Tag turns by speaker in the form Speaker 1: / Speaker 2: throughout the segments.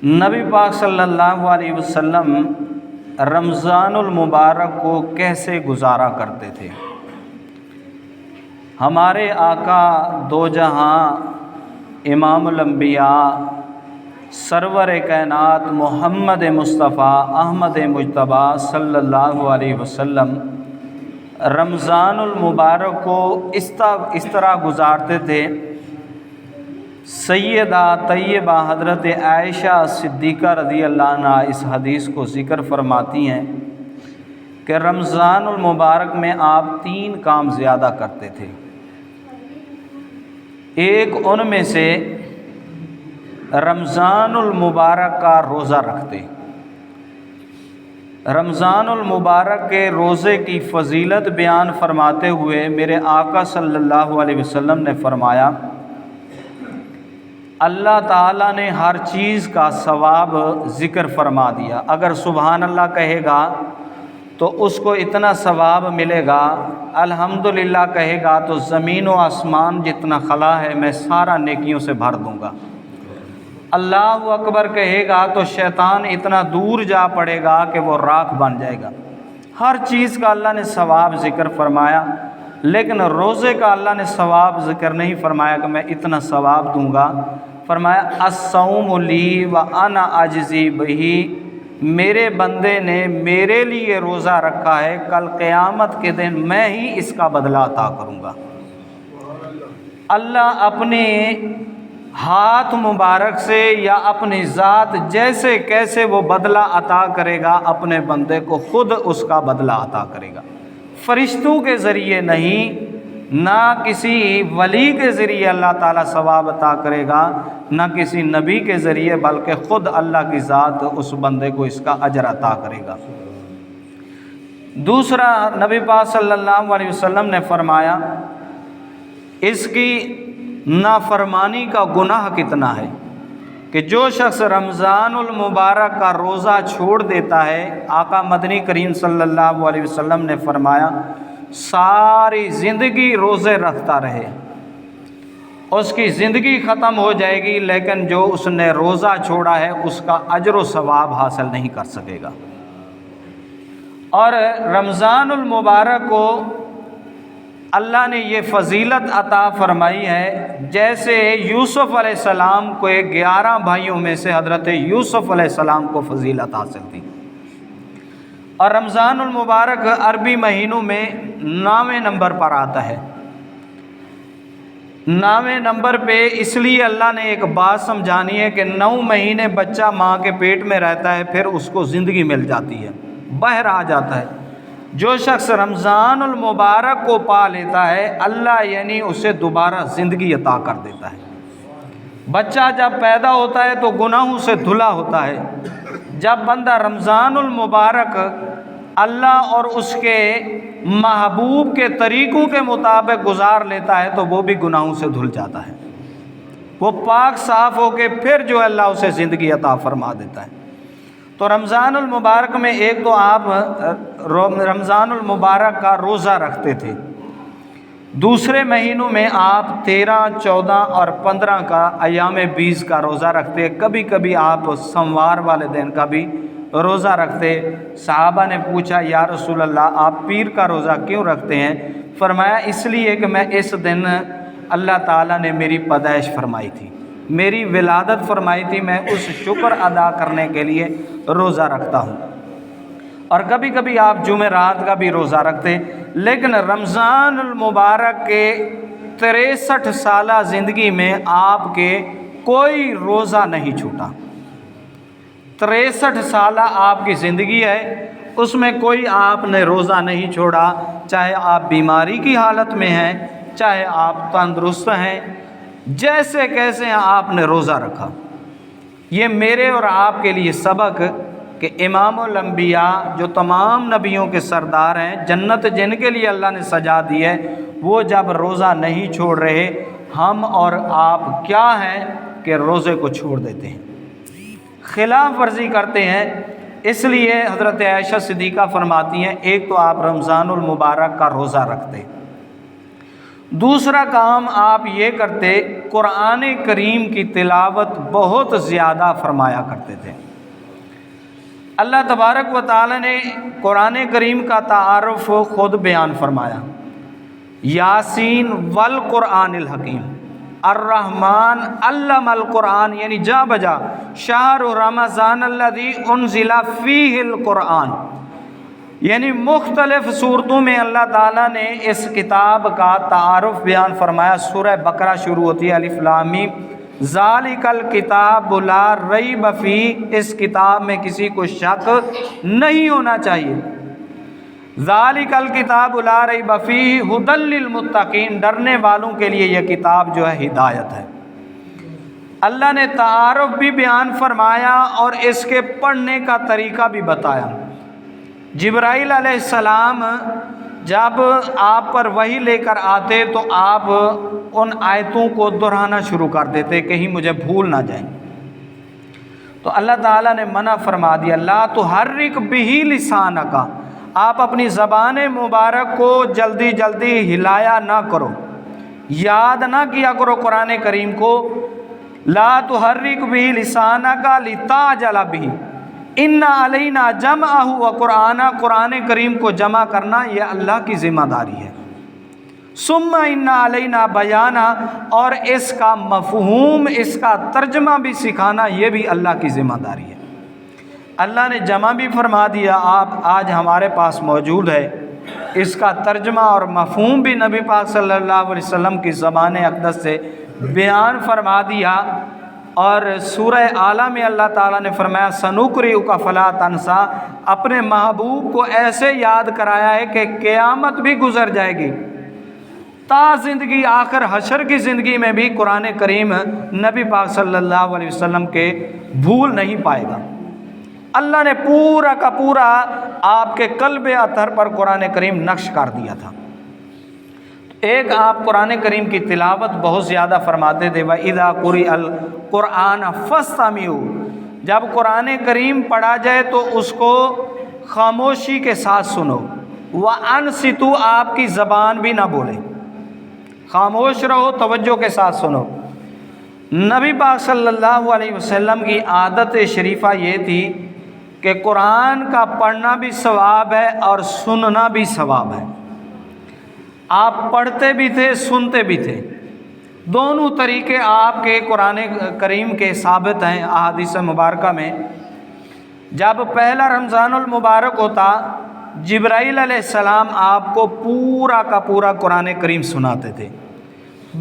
Speaker 1: نبی پاک صلی اللہ علیہ وسلم رمضان المبارک کو کیسے گزارا کرتے تھے؟ ہمارے آقا دو جہاں امام الانبیاء سرور کائنات محمد مصطفیٰ احمد مجتبی صلی اللہ علیہ وسلم رمضان المبارک کو اس طرح گزارتے تھے۔ سیدہ طیبہ حضرت عائشہ صدیقہ رضی اللہ عنہ اس حدیث کو ذکر فرماتی ہیں کہ رمضان المبارک میں آپ 3 کام زیادہ کرتے تھے۔ ایک ان میں سے رمضان المبارک کا روزہ رکھتے۔ رمضان المبارک کے روزے کی فضیلت بیان فرماتے ہوئے میرے آقا صلی اللہ علیہ وسلم نے فرمایا، اللہ تعالیٰ نے ہر چیز کا ثواب ذکر فرما دیا۔ اگر سبحان اللہ کہے گا تو اس کو اتنا ثواب ملے گا، الحمدللہ کہے گا تو زمین و آسمان جتنا خلا ہے میں سارا نیکیوں سے بھر دوں گا۔ اللہ اکبر کہے گا تو شیطان اتنا دور جا پڑے گا کہ وہ راکھ بن جائے گا۔ ہر چیز کا اللہ نے ثواب ذکر فرمایا، لیکن روزے کا اللہ نے ثواب ذکر نہیں فرمایا کہ میں اتنا ثواب دوں گا۔ فرمایا الصوم لی وانا اجزی بہ، میرے بندے نے میرے لیے روزہ رکھا ہے، کل قیامت کے دن میں ہی اس کا بدلہ عطا کروں گا۔ اللہ اپنے ہاتھ مبارک سے یا اپنی ذات جیسے کیسے وہ بدلہ عطا کرے گا، اپنے بندے کو خود اس کا بدلہ عطا کرے گا، فرشتوں کے ذریعے نہیں، نہ کسی ولی کے ذریعے اللہ تعالیٰ ثواب عطا کرے گا، نہ کسی نبی کے ذریعے، بلکہ خود اللہ کی ذات اس بندے کو اس کا اجر عطا کرے گا۔ دوسرا، نبی پاک صلی اللہ علیہ وسلم نے فرمایا اس کی نافرمانی کا گناہ کتنا ہے کہ جو شخص رمضان المبارک کا روزہ چھوڑ دیتا ہے، آقا مدنی کریم صلی اللہ علیہ وسلم نے فرمایا ساری زندگی روزے رکھتا رہے، اس کی زندگی ختم ہو جائے گی، لیکن جو اس نے روزہ چھوڑا ہے اس کا اجر و ثواب حاصل نہیں کر سکے گا۔ اور رمضان المبارک کو اللہ نے یہ فضیلت عطا فرمائی ہے، جیسے یوسف علیہ السلام کو 11 بھائیوں میں سے حضرت یوسف علیہ السلام کو فضیلت حاصل تھی۔ اور رمضان المبارک عربی مہینوں میں 9ویں نمبر پر آتا ہے۔ 9ویں نمبر پہ اس لیے اللہ نے ایک بات سمجھانی ہے کہ 9 مہینے بچہ ماں کے پیٹ میں رہتا ہے، پھر اس کو زندگی مل جاتی ہے، باہر آ جاتا ہے۔ جو شخص رمضان المبارک کو پا لیتا ہے، اللہ یعنی اسے دوبارہ زندگی عطا کر دیتا ہے۔ بچہ جب پیدا ہوتا ہے تو گناہوں سے دھلا ہوتا ہے، جب بندہ رمضان المبارک اللہ اور اس کے محبوب کے طریقوں کے مطابق گزار لیتا ہے تو وہ بھی گناہوں سے دھل جاتا ہے، وہ پاک صاف ہو کے پھر جو اللہ اسے زندگی عطا فرما دیتا ہے۔ تو رمضان المبارک میں ایک تو آپ رمضان المبارک کا روزہ رکھتے تھے، دوسرے مہینوں میں آپ 13، 14 اور 15 کا ایام 20 کا روزہ رکھتے، کبھی کبھی آپ سوموار والے دن کا بھی روزہ رکھتے۔ صحابہ نے پوچھا یا رسول اللہ آپ پیر کا روزہ کیوں رکھتے ہیں؟ فرمایا اس لیے کہ میں اس دن اللہ تعالیٰ نے میری پیدائش فرمائی تھی، میری ولادت فرمائی تھی، میں اس شکر ادا کرنے کے لیے روزہ رکھتا ہوں۔ اور کبھی کبھی آپ جمعرات کا بھی روزہ رکھتے، لیکن رمضان المبارک کے 63 سالہ زندگی میں آپ کے کوئی روزہ نہیں چھوٹا۔ 63 سالہ آپ کی زندگی ہے، اس میں کوئی آپ نے روزہ نہیں چھوڑا، چاہے آپ بیماری کی حالت میں ہیں، چاہے آپ تندرست ہیں، جیسے کیسے ہیں آپ نے روزہ رکھا۔ یہ میرے اور آپ کے لیے سبق کہ امام الانبیاء جو تمام نبیوں کے سردار ہیں، جنت جن کے لیے اللہ نے سجا دی ہے، وہ جب روزہ نہیں چھوڑ رہے، ہم اور آپ کیا ہیں کہ روزے کو چھوڑ دیتے ہیں، خلاف ورزی کرتے ہیں۔ اس لیے حضرت عائشہ صدیقہ فرماتی ہیں ایک تو آپ رمضان المبارک کا روزہ رکھتے، دوسرا کام آپ یہ کرتے قرآن کریم کی تلاوت بہت زیادہ فرمایا کرتے تھے۔ اللہ تبارک و تعالی نے قرآن کریم کا تعارف خود بیان فرمایا، یاسین والقرآن الحکیم، الرحمن علم القرآن، یعنی جا بجا شہر رمضان الذی انزل فیہ القرآن، یعنی مختلف صورتوں میں اللہ تعالیٰ نے اس کتاب کا تعارف بیان فرمایا۔ سورہ بقرہ شروع ہوتی ہے الف لام میم، ذالک الکتاب لا ریب فیہ، اس کتاب میں کسی کو شک نہیں ہونا چاہیے۔ ذالک الکتاب لا ریب فیہ ھدی للمتقین، ڈرنے والوں کے لیے یہ کتاب جو ہے ہدایت ہے۔ اللہ نے تعارف بھی بیان فرمایا اور اس کے پڑھنے کا طریقہ بھی بتایا۔ جبرائیل علیہ السلام جب آپ پر وحی لے کر آتے تو آپ ان آیتوں کو دہرانا شروع کر دیتے کہیں مجھے بھول نہ جائیں، تو اللہ تعالیٰ نے منع فرما دیا، لا تحرک بہ لسانک، آپ اپنی زبان مبارک کو جلدی جلدی ہلایا نہ کرو، یاد نہ کیا کرو قرآن کریم کو، لا تحرک بہ لسانک لتعجل بہ، ان علینا جمعہ و قرآن، قرآن کریم کو جمع کرنا یہ اللہ کی ذمہ داری ہے، ثم ان علینا بیانہ، اور اس کا مفہوم، اس کا ترجمہ بھی سکھانا یہ بھی اللہ کی ذمہ داری ہے۔ اللہ نے جمع بھی فرما دیا، آپ آج ہمارے پاس موجود ہے، اس کا ترجمہ اور مفہوم بھی نبی پاک صلی اللہ علیہ وسلم کی زبان اقدس سے بیان فرما دیا۔ اور سورہ اعلیٰ میں اللہ تعالیٰ نے فرمایا سنقرئک فلا تنسیٰ، اپنے محبوب کو ایسے یاد کرایا ہے کہ قیامت بھی گزر جائے گی، تا زندگی آخر حشر کی زندگی میں بھی قرآن کریم نبی پاک صلی اللہ علیہ وسلم کے بھول نہیں پائے گا۔ اللہ نے پورا کا پورا آپ کے قلب اطہر پر قرآن کریم نقش کر دیا تھا۔ ایک آپ قرآن کریم کی تلاوت بہت زیادہ فرماتے تھے، وَإِذَا قُرِئَ الْقُرْآنَ فَاسْتَمِعُوا، جب قرآن کریم پڑھا جائے تو اس کو خاموشی کے ساتھ سنو، وَأَنصِتُوا، آپ کی زبان بھی نہ بولیں، خاموش رہو، توجہ کے ساتھ سنو۔ نبی پاک صلی اللہ علیہ وسلم کی عادت شریفہ یہ تھی کہ قرآن کا پڑھنا بھی ثواب ہے اور سننا بھی ثواب ہے۔ آپ پڑھتے بھی تھے، سنتے بھی تھے، دونوں طریقے آپ کے قرآن کریم کے ثابت ہیں احادیث مبارکہ میں۔ جب پہلا رمضان المبارک ہوتا، جبرائیل علیہ السلام آپ کو پورا کا پورا قرآن کریم سناتے تھے،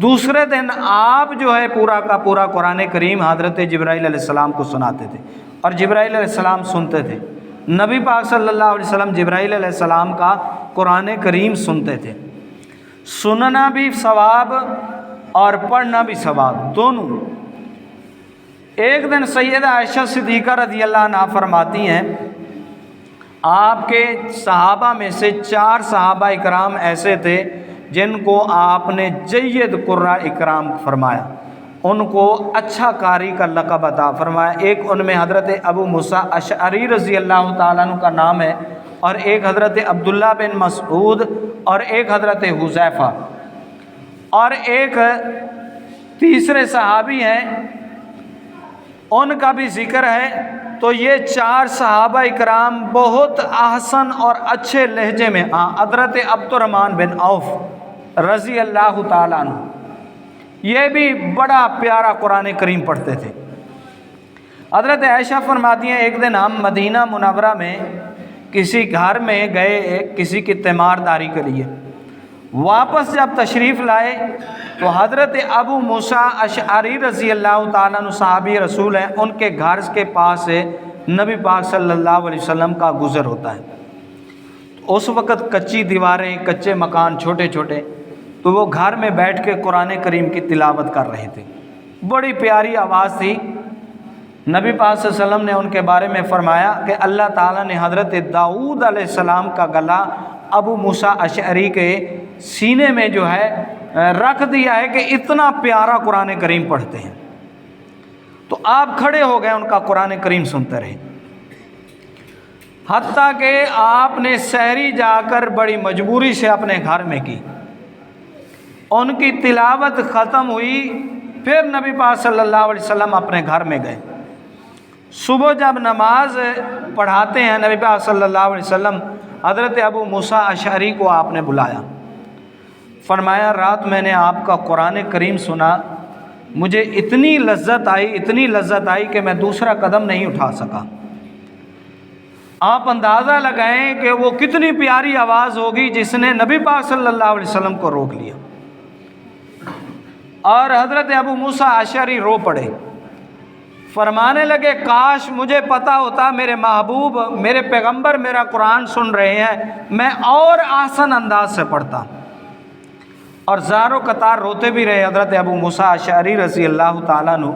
Speaker 1: دوسرے دن آپ جو ہے پورا کا پورا قرآن کریم حضرت جبرائیل علیہ السلام کو سناتے تھے اور جبرائیل علیہ السلام سنتے تھے۔ نبی پاک صلی اللہ علیہ وسلم جبرائیل علیہ السلام کا قرآن کریم سنتے تھے۔ سننا بھی ثواب اور پڑھنا بھی ثواب، دونوں۔ ایک دن سیدہ عائشہ صدیقہ رضی اللہ عنہا فرماتی ہیں، آپ کے صحابہ میں سے 4 صحابہ اکرام ایسے تھے جن کو آپ نے جید قراء اکرام فرمایا، ان کو اچھا قاری کا لقب عطا فرمایا۔ ایک ان میں حضرت ابو موسیٰ اشعری رضی اللہ تعالیٰ عنہ کا نام ہے، اور ایک حضرت عبداللہ بن مسعود، اور ایک حضرت حذیفہ، اور ایک تیسرے صحابی ہیں ان کا بھی ذکر ہے۔ تو یہ 4 صحابہ اکرام بہت احسن اور اچھے لہجے میں، حضرت عبد الرحمن بن عوف رضی اللہ تعالیٰ عنہ، یہ بھی بڑا پیارا قرآن کریم پڑھتے تھے۔ حضرت عائشہ فرماتی ہیں، ایک دن ہم مدینہ منورہ میں کسی گھر میں گئے کسی کی تیمارداری کے لیے، واپس جب تشریف لائے تو حضرت ابو موسیٰ اشعری رضی اللہ تعالیٰ عنہ صحابی رسول ہیں، ان کے گھر کے پاس سے نبی پاک صلی اللہ علیہ وسلم کا گزر ہوتا ہے۔ اس وقت کچی دیواریں، کچے مکان، چھوٹے چھوٹے، تو وہ گھر میں بیٹھ کے قرآن کریم کی تلاوت کر رہے تھے، بڑی پیاری آواز تھی۔ نبی پاک صلی اللہ علیہ وسلم نے ان کے بارے میں فرمایا کہ اللہ تعالیٰ نے حضرت داؤد علیہ السلام کا گلا ابو موسیٰ اشعری کے سینے میں جو ہے رکھ دیا ہے کہ اتنا پیارا قرآن کریم پڑھتے ہیں۔ تو آپ کھڑے ہو گئے، ان کا قرآن کریم سنتے رہے، حتیٰ کہ آپ نے سحری جا کر بڑی مجبوری سے اپنے گھر میں کی۔ ان کی تلاوت ختم ہوئی، پھر نبی پاک صلی اللہ علیہ وسلم اپنے گھر میں گئے۔ صبح جب نماز پڑھاتے ہیں نبی پاک صلی اللہ علیہ وسلم، حضرت ابو موسیٰ اشعری کو آپ نے بلایا، فرمایا رات میں نے آپ کا قرآن کریم سنا، مجھے اتنی لذت آئی کہ میں دوسرا قدم نہیں اٹھا سکا۔ آپ اندازہ لگائیں کہ وہ کتنی پیاری آواز ہوگی جس نے نبی پاک صلی اللہ علیہ وسلم کو روک لیا۔ اور حضرت ابو موسیٰ اشعری رو پڑے، فرمانے لگے کاش مجھے پتہ ہوتا میرے محبوب میرے پیغمبر میرا قرآن سن رہے ہیں، میں اور آسان انداز سے پڑھتا۔ اور زاروں قطار روتے بھی رہے حضرت ابو موسیٰ اشعری رضی اللہ تعالیٰ عنہ۔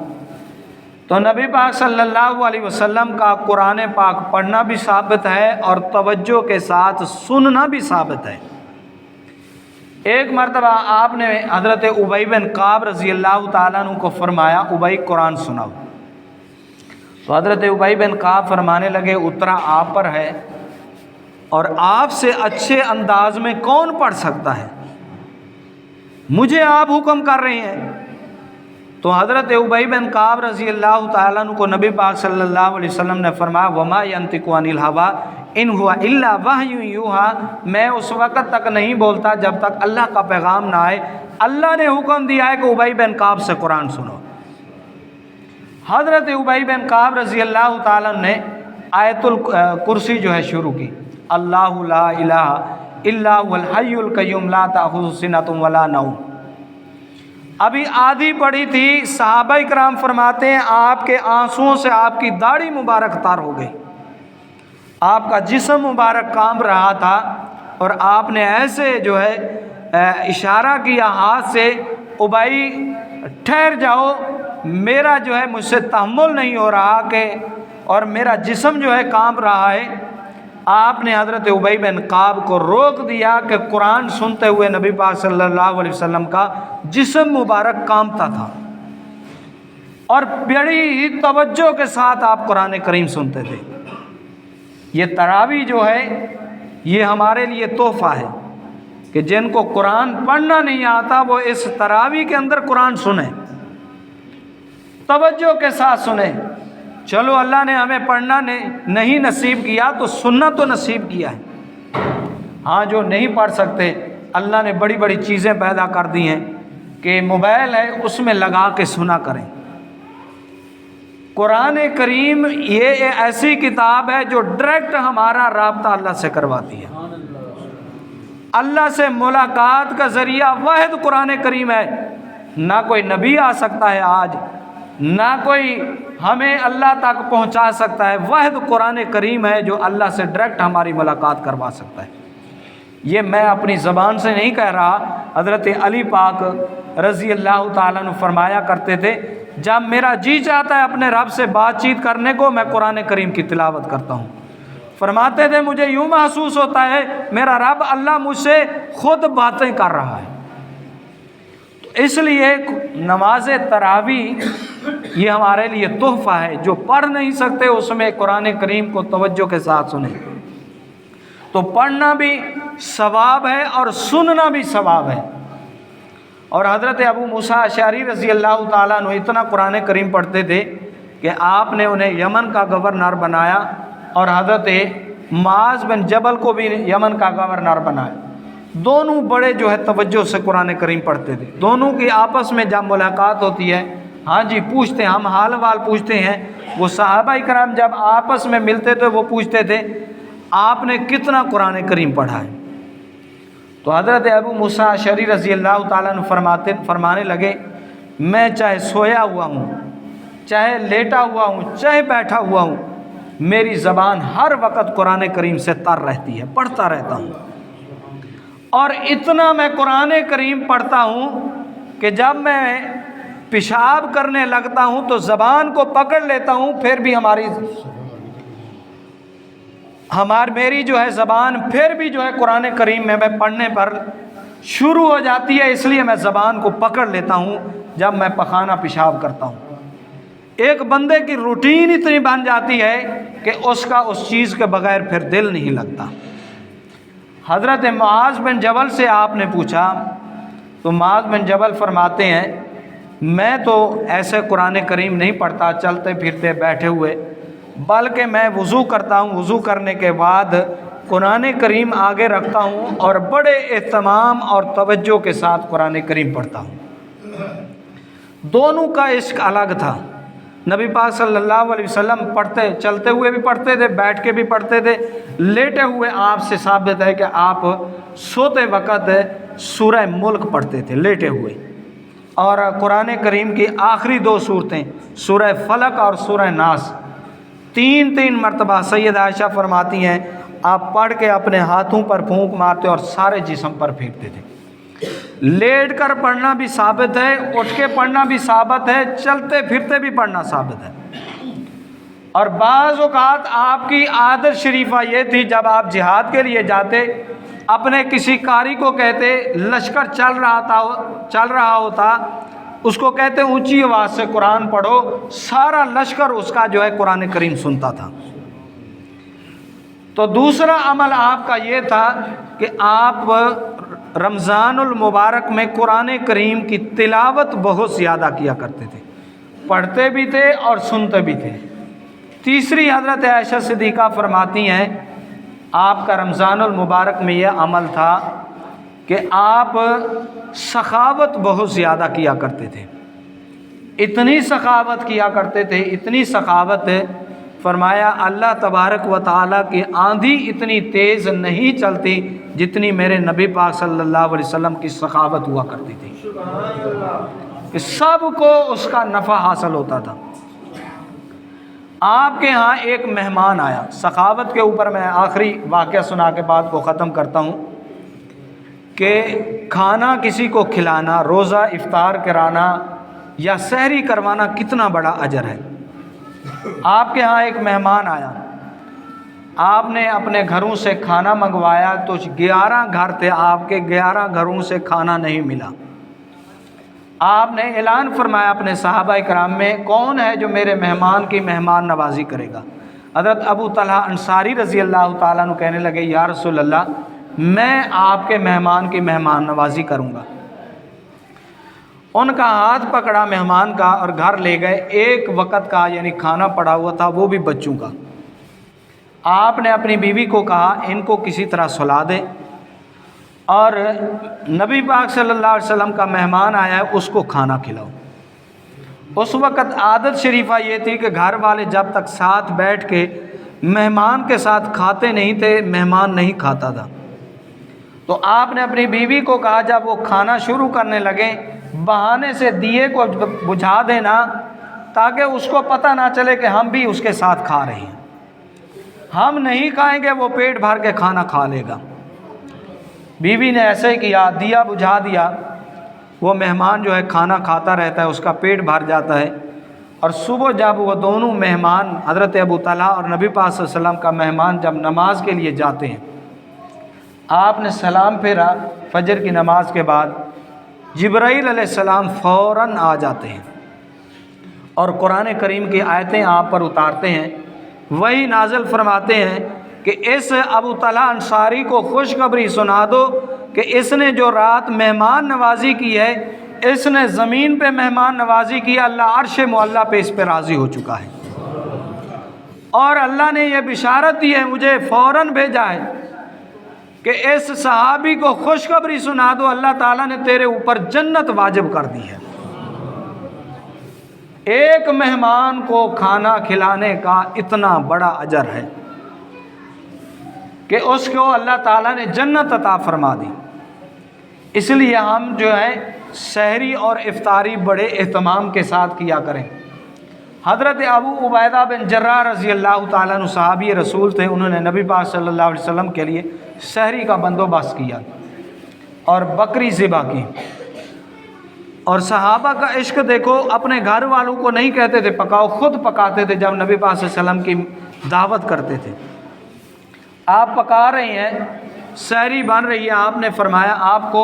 Speaker 1: تو نبی پاک صلی اللہ علیہ وسلم کا قرآن پاک پڑھنا بھی ثابت ہے اور توجہ کے ساتھ سننا بھی ثابت ہے۔ ایک مرتبہ آپ نے حضرت ابی بن کعب رضی اللہ تعالیٰ عنہ کو فرمایا ابی قرآن سناؤ، تو حضرت ابی بن کعب فرمانے لگے اترا آپ پر ہے اور آپ سے اچھے انداز میں کون پڑھ سکتا ہے، مجھے آپ حکم کر رہے ہیں۔ تو حضرت ابی بن کعب رضی اللہ تعالیٰ عنہ کو نبی پاک صلی اللہ علیہ وسلم نے فرمایا وما ینطق عن الهوى ان هو الا وحی یوحی، میں اس وقت تک نہیں بولتا جب تک اللہ کا پیغام نہ آئے، اللہ نے حکم دیا ہے کہ ابی بن کعب سے قرآن سنو۔ حضرت ابی بن کعب رضی اللہ تعالیٰ عنہ نے آیت الکرسی جو ہے شروع کی، اللہ لا الہ الا هو الحی القیوم لا تأخذہ سنۃ ولا نوم۔ ابھی آدھی پڑھی تھی، صحابہ کرام فرماتے ہیں آپ کے آنسوؤں سے آپ کی داڑھی مبارک تار ہو گئی، آپ کا جسم مبارک کانپ رہا تھا، اور آپ نے ایسے جو ہے اشارہ کیا ہاتھ سے، ابی ٹھہر جاؤ، میرا جو ہے مجھ سے تحمل نہیں ہو رہا کہ اور میرا جسم جو ہے کانپ رہا ہے۔ آپ نے حضرت ابی بن کعب کو روک دیا کہ قرآن سنتے ہوئے نبی پاک صلی اللہ علیہ وسلم کا جسم مبارک کانپتا تھا، اور بڑی ہی توجہ کے ساتھ آپ قرآن کریم سنتے تھے۔ یہ تراویح جو ہے یہ ہمارے لیے تحفہ ہے کہ جن کو قرآن پڑھنا نہیں آتا وہ اس تراویح کے اندر قرآن سنیں، توجہ کے ساتھ سنیں۔ چلو اللہ نے ہمیں پڑھنا نہیں نصیب کیا تو سننا تو نصیب کیا ہے۔ ہاں جو نہیں پڑھ سکتے اللہ نے بڑی بڑی چیزیں پیدا کر دی ہیں کہ موبائل ہے اس میں لگا کے سنا کریں۔ قرآن کریم یہ ایسی کتاب ہے جو ڈائریکٹ ہمارا رابطہ اللہ سے کرواتی ہے۔ اللہ سے ملاقات کا ذریعہ واحد قرآن کریم ہے، نہ کوئی نبی آ سکتا ہے آج، نہ کوئی ہمیں اللہ تک پہنچا سکتا ہے، واحد قرآن کریم ہے جو اللہ سے ڈائریکٹ ہماری ملاقات کروا سکتا ہے۔ یہ میں اپنی زبان سے نہیں کہہ رہا، حضرت علی پاک رضی اللہ تعالیٰ عنہ فرمایا کرتے تھے جب میرا جی چاہتا ہے اپنے رب سے بات چیت کرنے کو میں قرآن کریم کی تلاوت کرتا ہوں۔ فرماتے تھے مجھے یوں محسوس ہوتا ہے میرا رب اللہ مجھ سے خود باتیں کر رہا ہے۔ اس لیے نماز تراویح یہ ہمارے لیے تحفہ ہے، جو پڑھ نہیں سکتے اس میں قرآن کریم کو توجہ کے ساتھ سنیں، تو پڑھنا بھی ثواب ہے اور سننا بھی ثواب ہے۔ اور حضرت ابو موسیٰ اشعری رضی اللہ تعالیٰ عنہ اتنا قرآن کریم پڑھتے تھے کہ آپ نے انہیں یمن کا گورنر بنایا، اور حضرت معاذ بن جبل کو بھی یمن کا گورنر بنایا۔ دونوں بڑے جو ہے توجہ سے قرآن کریم پڑھتے تھے، دونوں کی آپس میں جب ملاقات ہوتی ہے ہاں جی پوچھتے ہیں، ہم حال وال پوچھتے ہیں، وہ صحابہ کرام جب آپس میں ملتے تھے وہ پوچھتے تھے آپ نے کتنا قرآن کریم پڑھا ہے۔ تو حضرت ابو موسیٰ اشعری رضی اللہ تعالیٰ عنہ فرمانے لگے میں چاہے سویا ہوا ہوں، چاہے لیٹا ہوا ہوں، چاہے بیٹھا ہوا ہوں، میری زبان ہر وقت قرآن کریم سے تر رہتی ہے، پڑھتا رہتا ہوں۔ اور اتنا میں قرآن کریم پڑھتا ہوں کہ جب میں پیشاب کرنے لگتا ہوں تو زبان کو پکڑ لیتا ہوں، پھر بھی میری جو ہے زبان پھر بھی جو ہے قرآن کریم میں پڑھنے پر شروع ہو جاتی ہے، اس لیے میں زبان کو پکڑ لیتا ہوں جب میں پخانہ پیشاب کرتا ہوں۔ ایک بندے کی روٹین اتنی بن جاتی ہے کہ اس کا اس چیز کے بغیر پھر دل نہیں لگتا۔ حضرت معاذ بن جبل سے آپ نے پوچھا تو معاذ بن جبل فرماتے ہیں میں تو ایسے قرآن کریم نہیں پڑھتا چلتے پھرتے بیٹھے ہوئے، بلکہ میں وضو کرتا ہوں، وضو کرنے کے بعد قرآن کریم آگے رکھتا ہوں اور بڑے اہتمام اور توجہ کے ساتھ قرآن کریم پڑھتا ہوں۔ دونوں کا عشق الگ تھا۔ نبی پاک صلی اللہ علیہ وسلم پڑھتے، چلتے ہوئے بھی پڑھتے تھے، بیٹھ کے بھی پڑھتے تھے، لیٹے ہوئے آپ سے ثابت ہے کہ آپ سوتے وقت سورہ ملک پڑھتے تھے لیٹے ہوئے، اور قرآن کریم کی آخری 2 صورتیں سورہ فلق اور سورہ ناس 3 مرتبہ سیدہ عائشہ فرماتی ہیں آپ پڑھ کے اپنے ہاتھوں پر پھونک مارتے اور سارے جسم پر پھینکتے تھے۔ لیٹ کر پڑھنا بھی ثابت ہے، اٹھ کے پڑھنا بھی ثابت ہے، چلتے پھرتے بھی پڑھنا ثابت ہے۔ اور بعض اوقات آپ کی عادت شریفہ یہ تھی جب آپ جہاد کے لیے جاتے، اپنے کسی قاری کو کہتے، لشکر چل رہا ہوتا، اس کو کہتے اونچی آواز سے قرآن پڑھو، سارا لشکر اس کا جو ہے قرآن کریم سنتا تھا۔ تو دوسرا عمل آپ کا یہ تھا کہ آپ رمضان المبارک میں قرآن کریم کی تلاوت بہت زیادہ کیا کرتے تھے، پڑھتے بھی تھے اور سنتے بھی تھے۔ تیسری حضرت عائشہ صدیقہ فرماتی ہیں آپ کا رمضان المبارک میں یہ عمل تھا کہ آپ سخاوت بہت زیادہ کیا کرتے تھے، اتنی سخاوت کیا کرتے تھے، اتنی سخاوت، فرمایا اللہ تبارک و تعالیٰ کی آندھی اتنی تیز نہیں چلتی جتنی میرے نبی پاک صلی اللہ علیہ وسلم کی سخاوت ہوا کرتی تھی، کہ سب کو اس کا نفع حاصل ہوتا تھا۔ آپ کے ہاں ایک مہمان آیا، سخاوت کے اوپر میں آخری واقعہ سنا کے بات کو ختم کرتا ہوں، کہ کھانا کسی کو کھلانا، روزہ افطار کرانا یا سحری کروانا کتنا بڑا اجر ہے۔ آپ کے ہاں ایک مہمان آیا، آپ نے اپنے گھروں سے کھانا منگوایا تو 11 گھر تھے، آپ کے 11 گھروں سے کھانا نہیں ملا۔ آپ نے اعلان فرمایا اپنے صحابہ کرام میں، کون ہے جو میرے مہمان کی مہمان نوازی کرے گا؟ حضرت ابو طلحہ انصاری رضی اللہ تعالیٰ عنہ کہنے لگے یا رسول اللہ، میں آپ کے مہمان کی مہمان نوازی کروں گا۔ ان کا ہاتھ پکڑا مہمان کا اور گھر لے گئے، ایک وقت کا یعنی کھانا پڑا ہوا تھا، وہ بھی بچوں کا۔ آپ نے اپنی بیوی کو کہا ان کو کسی طرح سلا دے، اور نبی پاک صلی اللہ علیہ وسلم کا مہمان آیا ہے اس کو کھانا کھلاؤ۔ اس وقت عادت شریفہ یہ تھی کہ گھر والے جب تک ساتھ بیٹھ کے مہمان کے ساتھ کھاتے نہیں تھے، مہمان نہیں کھاتا تھا۔ تو آپ نے اپنی بیوی کو کہا جب وہ کھانا شروع کرنے لگے، بہانے سے دیے کو بجھا دینا تاکہ اس کو پتہ نہ چلے کہ ہم بھی اس کے ساتھ کھا رہے ہیں، ہم نہیں کھائیں گے وہ پیٹ بھر کے کھانا کھا لے گا۔ بیوی نے ایسے ہی کیا، دیا بجھا دیا، وہ مہمان جو ہے کھانا کھاتا رہتا ہے، اس کا پیٹ بھر جاتا ہے۔ اور صبح جب وہ دونوں مہمان حضرت ابو طلحہ اور نبی پاک صلی اللہ علیہ وسلم کا مہمان جب نماز کے لیے جاتے ہیں، آپ نے سلام پھیرا فجر کی نماز کے بعد، جبرائیل علیہ السلام فوراً آ جاتے ہیں اور قرآن کریم کی آیتیں آپ پر اتارتے ہیں، وہی نازل فرماتے ہیں کہ اس ابو طلحہ انصاری کو خوشخبری سنا دو کہ اس نے جو رات مہمان نوازی کی ہے، اس نے زمین پہ مہمان نوازی کی، اللہ عرش معلیٰ پہ اس پہ راضی ہو چکا ہے، اور اللہ نے یہ بشارت دی ہے، مجھے فوراً بھیجا ہے کہ اس صحابی کو خوشخبری سنا دو، اللہ تعالیٰ نے تیرے اوپر جنت واجب کر دی ہے۔ ایک مہمان کو کھانا کھلانے کا اتنا بڑا اجر ہے کہ اس کو اللہ تعالیٰ نے جنت عطا فرما دی۔ اس لیے ہم جو ہے سحری اور افطاری بڑے اہتمام کے ساتھ کیا کریں۔ حضرت ابو عبیدہ بن جراح رضی اللہ تعالیٰ عنہ صحابی رسول تھے، انہوں نے نبی پاک صلی اللہ علیہ وسلم کے لیے سحری کا بندوبست کیا اور بکری ذبح کی۔ اور صحابہ کا عشق دیکھو، اپنے گھر والوں کو نہیں کہتے تھے پکاؤ، خود پکاتے تھے۔ جب نبی پاک صلی اللہ علیہ وسلم کی دعوت کرتے تھے، آپ پکا رہے ہیں، سحری بن رہی ہے، آپ نے فرمایا آپ کو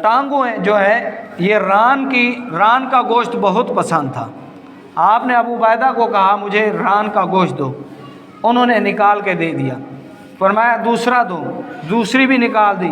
Speaker 1: ٹانگوں جو ہے یہ ران کا گوشت بہت پسند تھا۔ آپ نے ابو عبیدہ کو کہا مجھے ران کا گوشت دو، انہوں نے نکال کے دے دیا۔ فرمایا دوسرا دو، دوسری بھی نکال دی۔